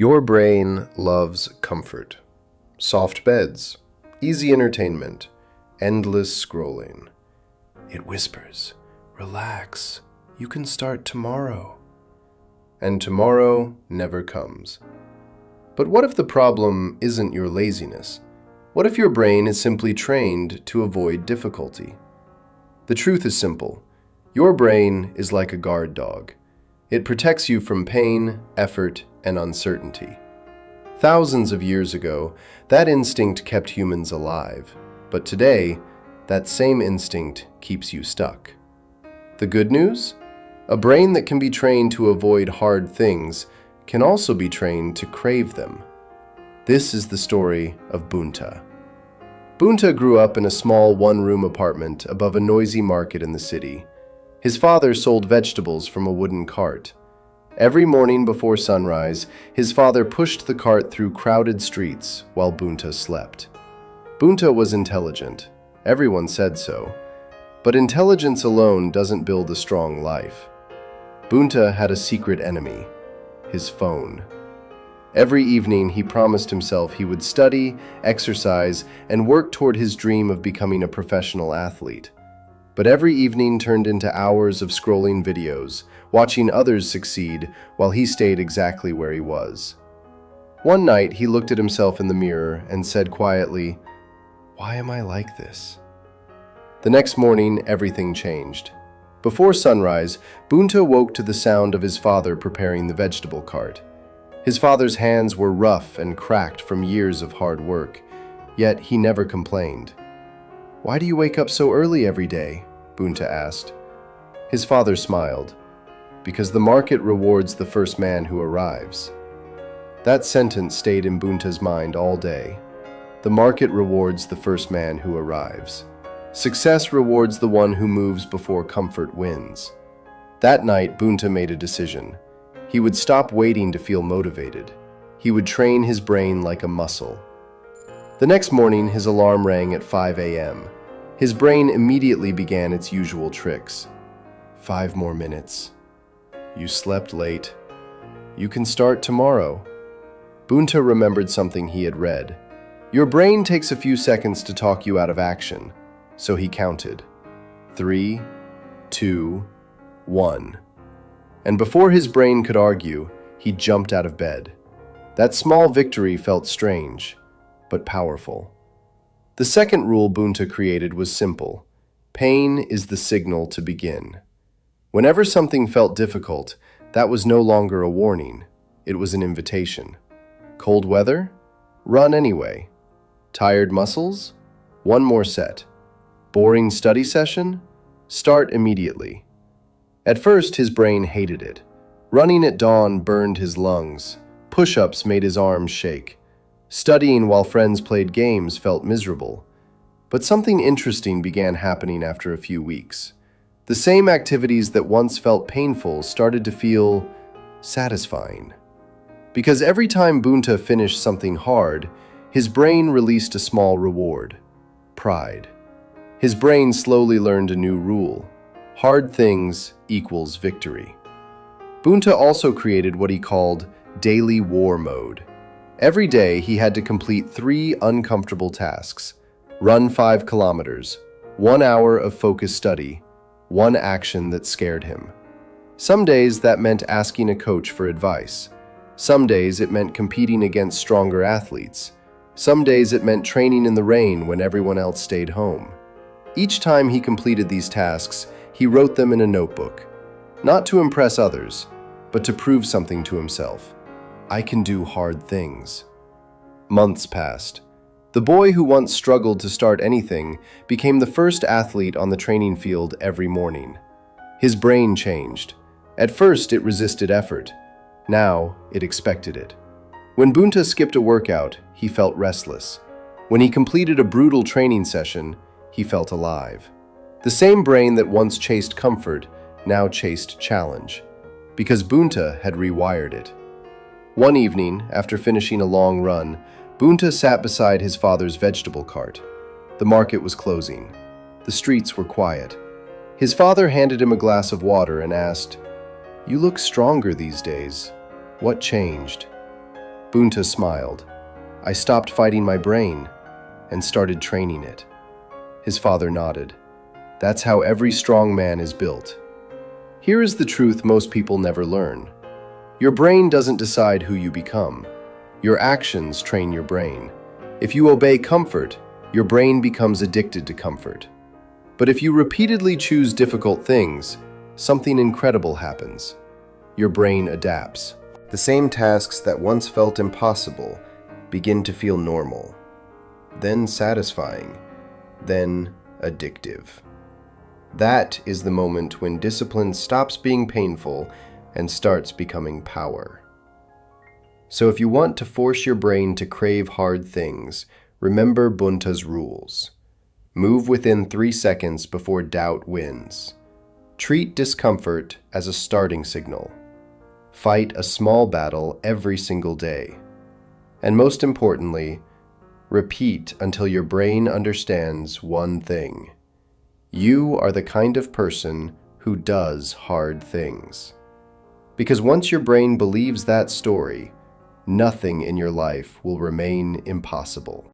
Your brain loves comfort. Soft beds, easy entertainment, endless scrolling. It whispers, "Relax, you can start tomorrow." And tomorrow never comes. But what if the problem isn't your laziness? What if your brain is simply trained to avoid difficulty? The truth is simple. Your brain is like a guard dog. It protects you from pain, effort, and uncertainty. Thousands of years ago, that instinct kept humans alive. But today, that same instinct keeps you stuck. The good news? A brain that can be trained to avoid hard things can also be trained to crave them. This is the story of Bhunta. Bhunta grew up in a small one-room apartment above a noisy market in the city. His father sold vegetables from a wooden cart. Every morning before sunrise, his father pushed the cart through crowded streets while Bhunta slept. Bhunta was intelligent. Everyone said so. But intelligence alone doesn't build a strong life. Bhunta had a secret enemy, his phone. Every evening, he promised himself he would study, exercise, and work toward his dream of becoming a professional athlete. But every evening turned into hours of scrolling videos, watching others succeed while he stayed exactly where he was. One night, he looked at himself in the mirror and said quietly, "Why am I like this?" The next morning, everything changed. Before sunrise, Bhunta woke to the sound of his father preparing the vegetable cart. His father's hands were rough and cracked from years of hard work, yet he never complained. "Why do you wake up so early every day?" Bhunta asked. His father smiled. "Because the market rewards the first man who arrives." That sentence stayed in Bhunta's mind all day. The market rewards the first man who arrives. Success rewards the one who moves before comfort wins. That night, Bhunta made a decision. He would stop waiting to feel motivated. He would train his brain like a muscle. The next morning, his alarm rang at 5 a.m. His brain immediately began its usual tricks. 5 more minutes. You slept late. You can start tomorrow. Bhunta remembered something he had read. Your brain takes a few seconds to talk you out of action. So he counted. 3, 2, 1. And before his brain could argue, he jumped out of bed. That small victory felt strange, but powerful. The second rule Bhunta created was simple. Pain is the signal to begin. Whenever something felt difficult, that was no longer a warning. It was an invitation. Cold weather? Run anyway. Tired muscles? One more set. Boring study session? Start immediately. At first, his brain hated it. Running at dawn burned his lungs. Push-ups made his arms shake. Studying while friends played games felt miserable. But something interesting began happening after a few weeks. The same activities that once felt painful started to feel satisfying. Because every time Bhunta finished something hard, his brain released a small reward: pride. His brain slowly learned a new rule. Hard things equals victory. Bhunta also created what he called daily war mode. Every day, he had to complete 3 uncomfortable tasks: run 5 kilometers, 1 hour of focused study, 1 action that scared him. Some days that meant asking a coach for advice. Some days it meant competing against stronger athletes. Some days it meant training in the rain when everyone else stayed home. Each time he completed these tasks, he wrote them in a notebook. Not to impress others, but to prove something to himself. I can do hard things. Months passed. The boy who once struggled to start anything became the first athlete on the training field every morning. His brain changed. At first, it resisted effort. Now, it expected it. When Bhunta skipped a workout, he felt restless. When he completed a brutal training session, he felt alive. The same brain that once chased comfort now chased challenge, because Bhunta had rewired it. One evening, after finishing a long run, Bhunta sat beside his father's vegetable cart. The market was closing. The streets were quiet. His father handed him a glass of water and asked, "You look stronger these days. What changed?" Bhunta smiled. I stopped fighting my brain and started training it. His father nodded. That's how every strong man is built. Here is the truth most people never learn. Your brain doesn't decide who you become. Your actions train your brain. If you obey comfort, your brain becomes addicted to comfort. But if you repeatedly choose difficult things, something incredible happens. Your brain adapts. The same tasks that once felt impossible begin to feel normal, then satisfying, then addictive. That is the moment when discipline stops being painful and starts becoming power. So if you want to force your brain to crave hard things, remember Bhunta's rules. Move within 3 seconds before doubt wins. Treat discomfort as a starting signal. Fight a small battle every single day. And most importantly, repeat until your brain understands one thing. You are the kind of person who does hard things. Because once your brain believes that story, nothing in your life will remain impossible.